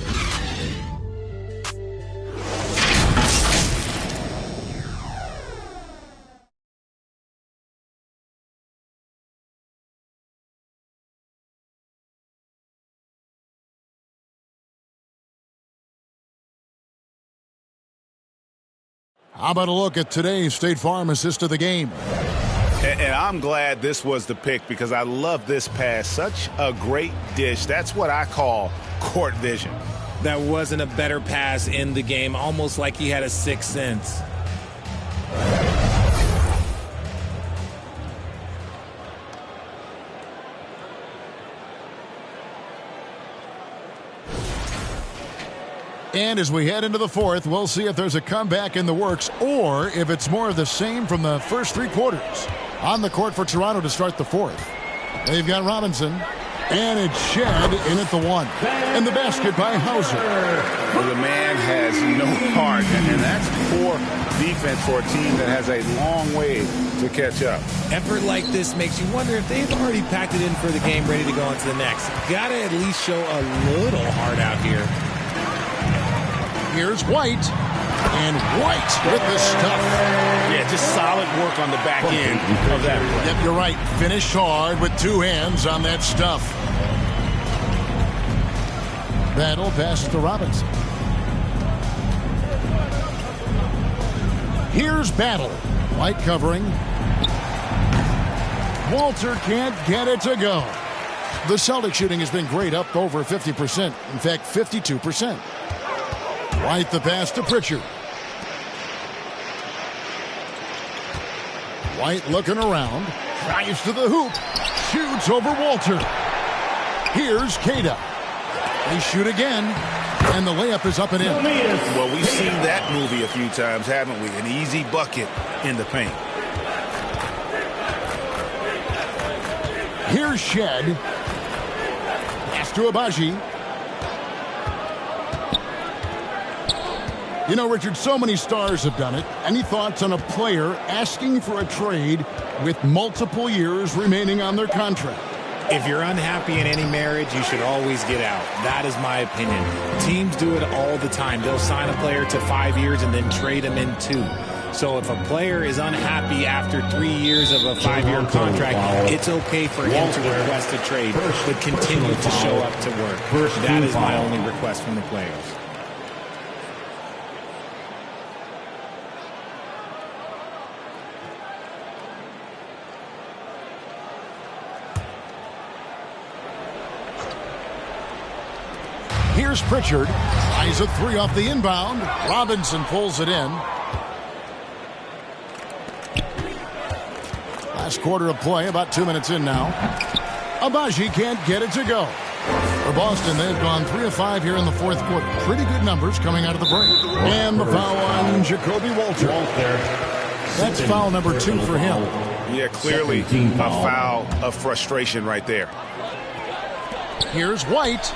How about a look at today's State Farm assist of the game? And I'm glad this was the pick because I love this pass. Such a great dish. That's what I call court vision. That wasn't a better pass in the game, almost like he had a sixth sense. And as we head into the fourth, we'll see if there's a comeback in the works or if it's more of the same from the first 3 quarters. On the court for Toronto to start the fourth. They've got Robinson. And it's Shed in at the one. And the basket by Hauser. Well, the man has no heart, and that's poor defense for a team that has a long way to catch up. Effort like this makes you wonder if they've already packed it in for the game, ready to go on to the next. Got to at least show a little heart out here. Here's White, and White with the stuff. Yeah, just solid work on the back end of that play. Yep, you're right. Finished hard with 2 hands on that stuff. Battle passes to Robinson. Here's Battle. White covering. Walter can't get it to go. The Celtics shooting has been great, up over 50%. In fact, 52%. White the pass to Pritchard. White looking around. Drives to the hoop. Shoots over Walter. Here's Cada. They shoot again. And the layup is up and in. Well, we've seen that movie a few times, haven't we? An easy bucket in the paint. Here's Shed. Pass to Abaji. You know, Richard, so many stars have done it. Any thoughts on a player asking for a trade with multiple years remaining on their contract? If you're unhappy in any marriage, you should always get out. That is my opinion. Teams do it all the time. They'll sign a player to 5 years and then trade him in 2. So if a player is unhappy after 3 years of a 5-year contract, it's okay for him to request a trade, but continue to show up to work. That is my only request from the players. Here's Pritchard. Eyes a 3 off the inbound. Robinson pulls it in. Last quarter of play, about 2 minutes in now. Abaji can't get it to go. For Boston, they've gone 3 of 5 here in the fourth quarter. Pretty good numbers coming out of the break. And the foul on Jacoby Walter. That's foul number 2 for him. Yeah, clearly a foul of frustration right there. Here's White.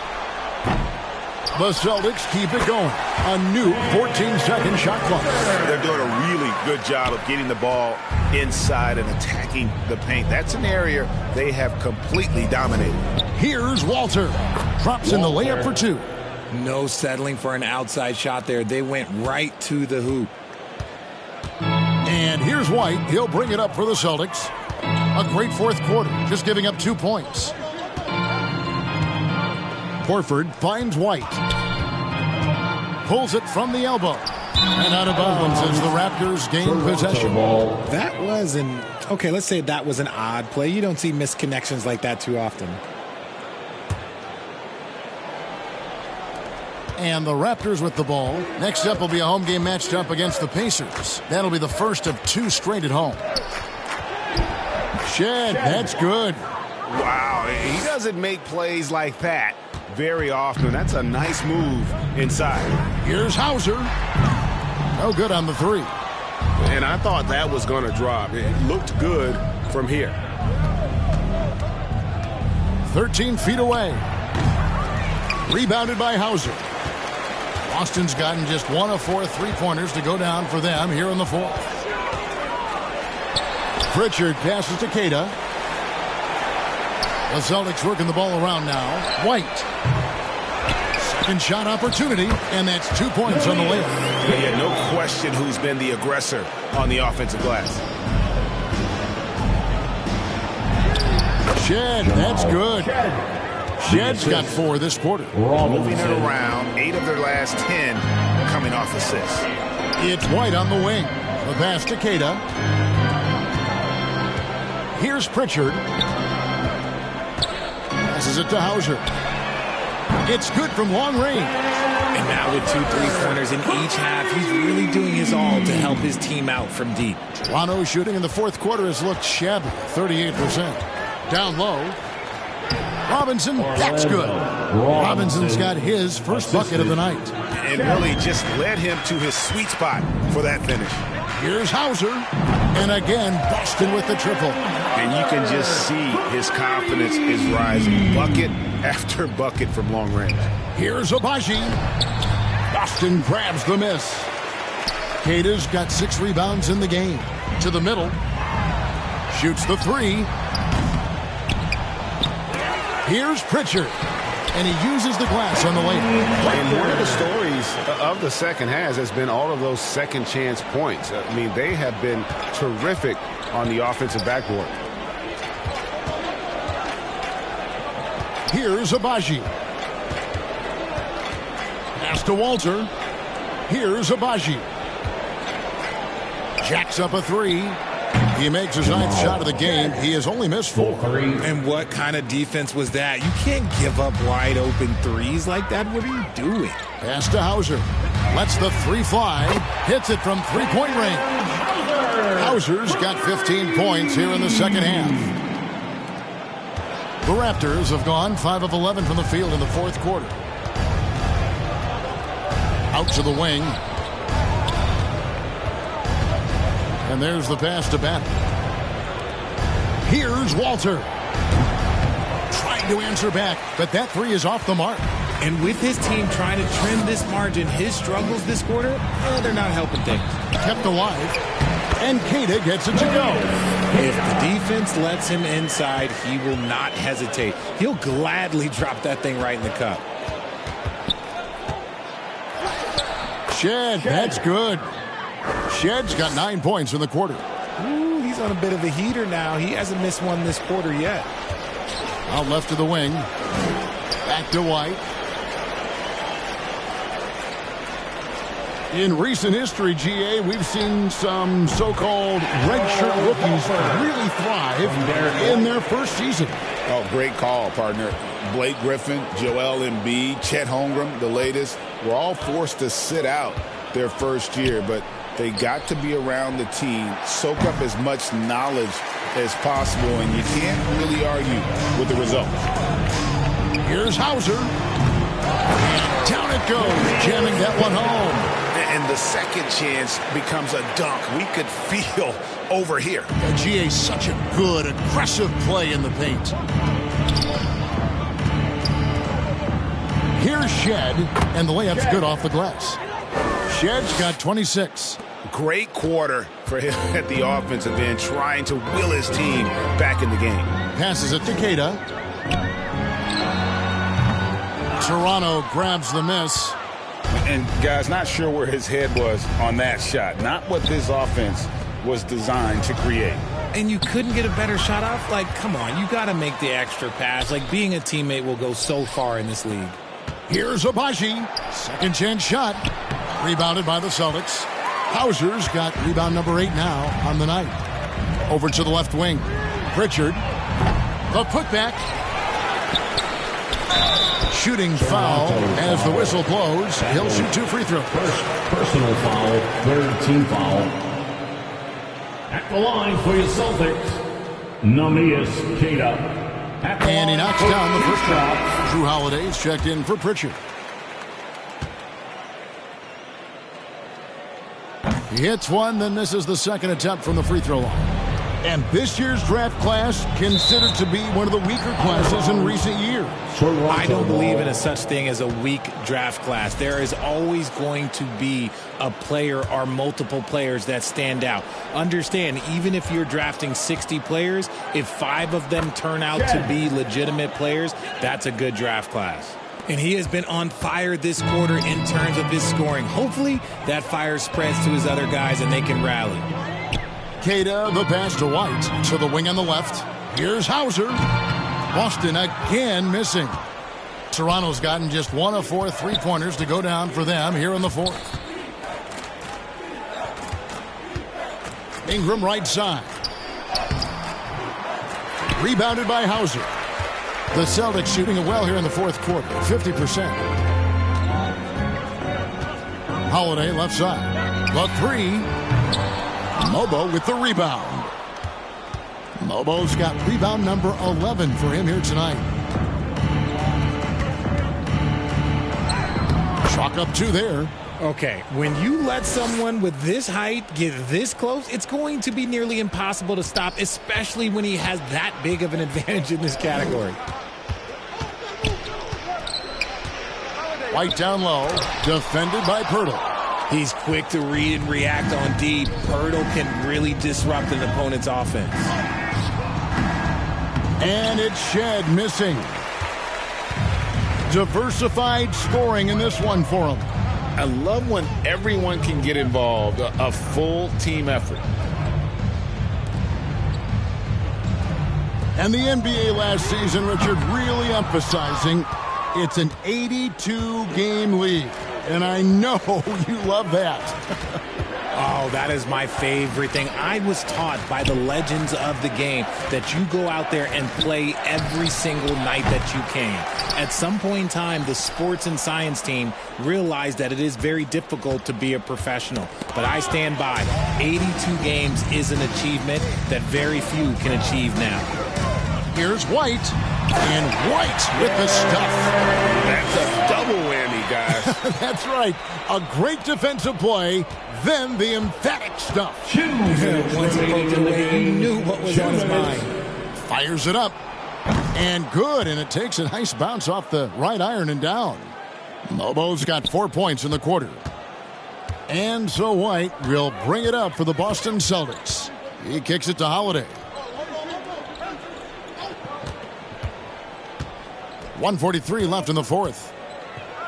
The Celtics keep it going. A new 14-second shot clock. They're doing a really good job of getting the ball inside and attacking the paint. That's an area they have completely dominated. Here's Walter. Drops in the layup for 2. No settling for an outside shot there. They went right to the hoop. And here's White. He'll bring it up for the Celtics. A great fourth quarter, just giving up 2 points. Horford finds White. Pulls it from the elbow. And out of bounds as the Raptors gain possession. That was okay, let's say that was an odd play. You don't see missed connections like that too often. And the Raptors with the ball. Next up will be a home game matched up against the Pacers. That'll be the first of 2 straight at home. Shed, that's good. Wow, he doesn't make plays like that very often. That's a nice move inside. Here's Hauser. No good on the 3. And I thought that was going to drop. It looked good from here. 13 feet away. Rebounded by Hauser. Boston's gotten just 1 of 4 3-pointers to go down for them here in the 4th. Pritchard passes to Queta. The Celtics working the ball around now. White. Second shot opportunity, and that's 2 points on the layup. Yeah, no question who's been the aggressor on the offensive glass. Shed, that's good. Shed's got 4 this quarter. Moving it around, 8 of their last 10 coming off assists. It's White on the wing. The pass to Queta. Here's Pritchard. Passes it to Hauser. It's good from long range. And now with 2 3-pointers in each half, he's really doing his all to help his team out from deep. Toronto shooting in the 4th quarter has looked shabby, 38%. Down low. Robinson, that's good. Robinson's got his first bucket of the night. And really just led him to his sweet spot for that finish. Here's Hauser. And again, Boston with the triple. And you can just see his confidence is rising. Bucket after bucket from long range. Here's Abaji. Boston grabs the miss. Queta's got 6 rebounds in the game. To the middle. Shoots the 3. Here's Pritchard. And he uses the glass on the layup. And one of the stories of the second half has been all of those second chance points. I mean, they have been terrific on the offensive backboard. Here's Abaji. Pass to Walter. Here's Abaji. Jacks up a 3. He makes his 9th shot of the game. He has only missed 4. And what kind of defense was that? You can't give up wide open threes like that. What are you doing? Pass to Hauser. Lets the 3 fly. Hits it from 3-point range. Hauser's got 15 points here in the second half. The Raptors have gone 5 of 11 from the field in the 4th quarter. Out to the wing. And there's the pass to Bat. Here's Walter. Trying to answer back, but that 3 is off the mark. And with his team trying to trim this margin, his struggles this quarter, they're not helping things. Kept alive. And Queta gets it to go. If the defense lets him inside, he will not hesitate. He'll gladly drop that thing right in the cup. Shed, that's good. Shed's got 9 points in the quarter. Ooh, he's on a bit of a heater now. He hasn't missed one this quarter yet. Out left to the wing. Back to White. In recent history, GA, we've seen some so-called redshirt rookies really thrive in their first season. Oh, great call, partner. Blake Griffin, Joel Embiid, Chet Holmgren, the latest, were all forced to sit out their first year, but they got to be around the team, soak up as much knowledge as possible, and you can't really argue with the result. Here's Hauser. And down it goes, jamming that one home. and the second chance becomes a dunk. We could feel over here. GA's such a good, aggressive play in the paint. Here's Shed, and the layup's good off the glass. Shed's got 26. Great quarter for him at the offensive end, trying to will his team back in the game. Passes it to Keita. Toronto grabs the miss. And, guys, not sure where his head was on that shot. Not what this offense was designed to create. And you couldn't get a better shot off? Like, come on, you got to make the extra pass. Like, being a teammate will go so far in this league. Here's Abaji. Second chance shot. Rebounded by the Celtics. Hauser's got rebound number 8 now on the night. Over to the left wing. Pritchard. The putback. Shooting foul as the whistle blows. He'll shoot 2 free throws. First personal foul, third team foul. At the line for your Celtics, Namias Keita. And he knocks down the first shot. Drew Holiday's checked in for Pritchard. He hits one, then misses the second attempt from the free throw line. And this year's draft class considered to be one of the weaker classes in recent years. I don't believe in a such thing as a weak draft class. There is always going to be a player or multiple players that stand out. Understand, even if you're drafting 60 players, if 5 of them turn out to be legitimate players, that's a good draft class. And he has been on fire this quarter in terms of his scoring. Hopefully, that fire spreads to his other guys and they can rally. Keita, the pass to White, to the wing on the left. Here's Hauser. Boston again missing. Toronto's gotten just 1 of 4 3-pointers to go down for them here in the fourth. Ingram right side. Rebounded by Hauser. The Celtics shooting it well here in the fourth quarter, 50%. Holiday left side. The 3. Mobo with the rebound. Mobo's got rebound number 11 for him here tonight. Chalk up 2 there. Okay, when you let someone with this height get this close, it's going to be nearly impossible to stop, especially when he has that big of an advantage in this category. White down low, defended by Pirtle. He's quick to read and react on D. Pirtle can really disrupt an opponent's offense. And it's Shed missing. Diversified scoring in this one for him. I love when everyone can get involved, a full team effort. And the NBA last season, Richard, really emphasizing it's an 82-game league. And I know you love that. Oh, that is my favorite thing. I was taught by the legends of the game that you go out there and play every single night that you can. At some point in time, the sports and science team realized that it is very difficult to be a professional. But I stand by. 82 games is an achievement that very few can achieve now. Here's White. And White with the stuff. That's a double whammy, guys. That's right. A great defensive play, then the emphatic stuff. Once he broke away, he knew what was on his mind. Fires it up. And good, and it takes a nice bounce off the right iron and down. Mobo's got 4 points in the quarter. And so White will bring it up for the Boston Celtics. He kicks it to Holiday. 1:43 left in the fourth.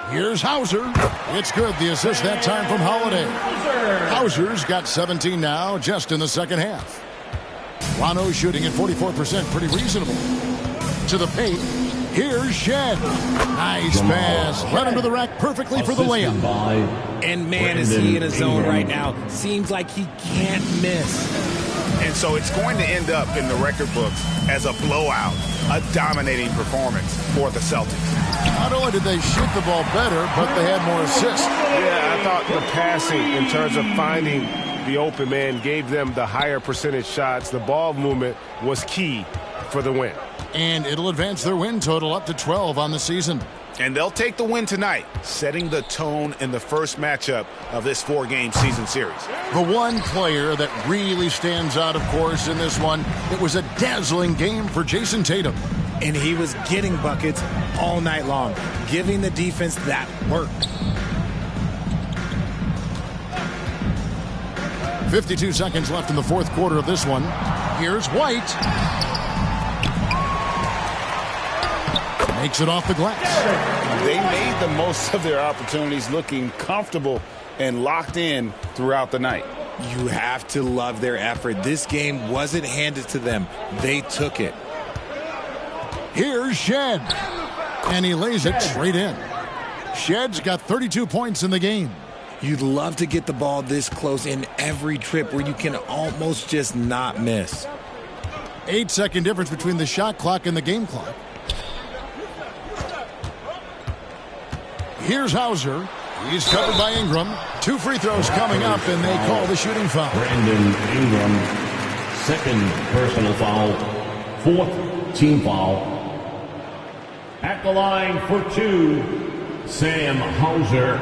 Here's Hauser. It's good. The assist that time from Holiday. Hauser's got 17 now, just in the second half. Wano shooting at 44%, pretty reasonable. To the paint. Here's Shed. Nice pass. Led him to the rack perfectly for the layup. And man, is he in a zone right now. Seems like he can't miss. And so it's going to end up in the record books as a blowout, a dominating performance for the Celtics. Not only did they shoot the ball better, but they had more assists. Yeah, I thought the passing in terms of finding the open man gave them the higher percentage shots. The ball movement was key for the win. And it'll advance their win total up to 12 on the season. And they'll take the win tonight, setting the tone in the first matchup of this 4-game season series. The one player that really stands out, of course, in this one, it was a dazzling game for Jason Tatum. And he was getting buckets all night long, giving the defense that work. 52 seconds left in the fourth quarter of this one. Here's White. Makes it off the glass. They made the most of their opportunities, looking comfortable and locked in throughout the night. You have to love their effort. This game wasn't handed to them. They took it. Here's Shed. And he lays it straight in. Shed's got 32 points in the game. You'd love to get the ball this close in every trip where you can almost just not miss. 8-second difference between the shot clock and the game clock. Here's Hauser. He's covered by Ingram. 2 free throws coming up, and they call the shooting foul. Brandon Ingram, second personal foul, 4th team foul. At the line for 2, Sam Hauser.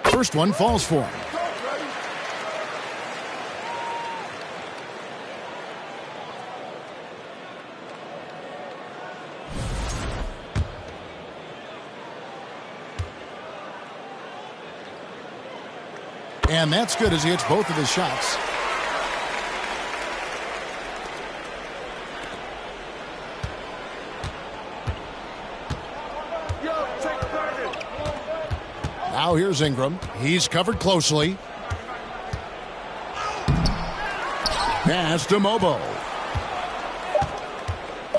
First one falls for him. And that's good as he hits both of his shots. Now here's Ingram. He's covered closely. Pass to Mobo.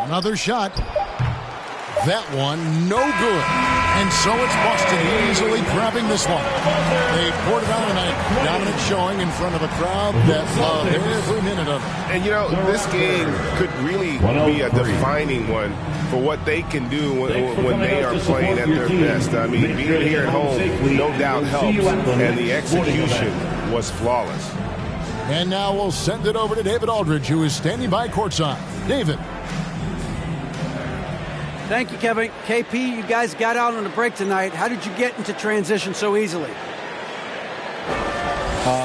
Another shot. That one, no good. And so it's Boston easily grabbing this one. They poured it on tonight. Dominant showing in front of a crowd that loved every minute of it. And, you know, this game could really be a defining one for what they can do when they are playing at their best. I mean, being here at home, no doubt helps. And the execution was flawless. And now we'll send it over to David Aldridge, who is standing by courtside. David. Thank you, Kevin. KP, you guys got out on a break tonight. How did you get into transition so easily?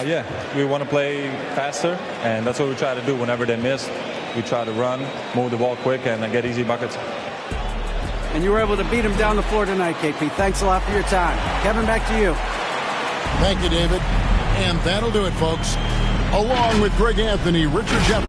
Yeah, we want to play faster, and that's what we try to do whenever they miss. We try to run, move the ball quick, and get easy buckets. And you were able to beat them down the floor tonight, KP. Thanks a lot for your time. Kevin, back to you. Thank you, David. And that'll do it, folks. Along with Greg Anthony, Richard Jefferson.